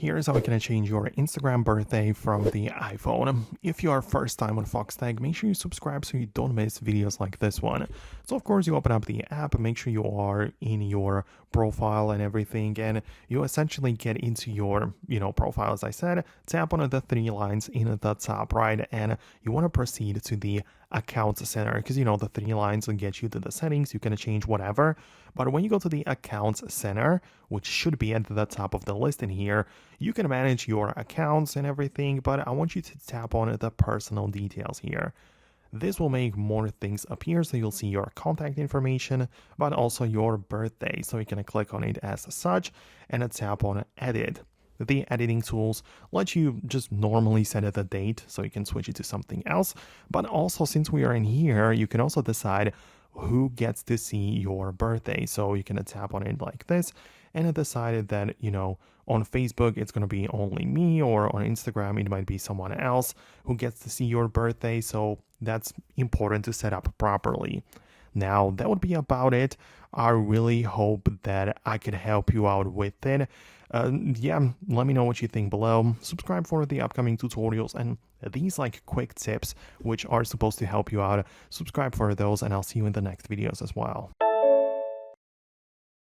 Here's how we can change your Instagram birthday from the iPhone. If you are first time on Foxtecc, make sure you subscribe so you don't miss videos like this one. So of course you open up the app, make sure you are in your profile and everything, and you essentially get into your profile. As I said, tap on the three lines in the top right, and you want to proceed to the accounts center because the three lines will get you to the settings. You can change whatever, but when you go to the accounts center, which should be at the top of the list in here, you can manage your accounts and everything, but I want you to tap on the personal details here. This will make more things appear, so you'll see your contact information, but also your birthday. So you can click on it as such and tap on edit. The editing tools let you just normally set the date, so you can switch it to something else. But also, since we are in here, you can also decide who gets to see your birthday. So you can tap on it like this and decide that, on Facebook, it's going to be only me, or on Instagram, it might be someone else who gets to see your birthday. So that's important to set up properly. Now, that would be about it. I really hope that I could help you out with it. Let me know what you think below. Subscribe for the upcoming tutorials and these quick tips which are supposed to help you out. Subscribe for those, and I'll see you in the next videos as well.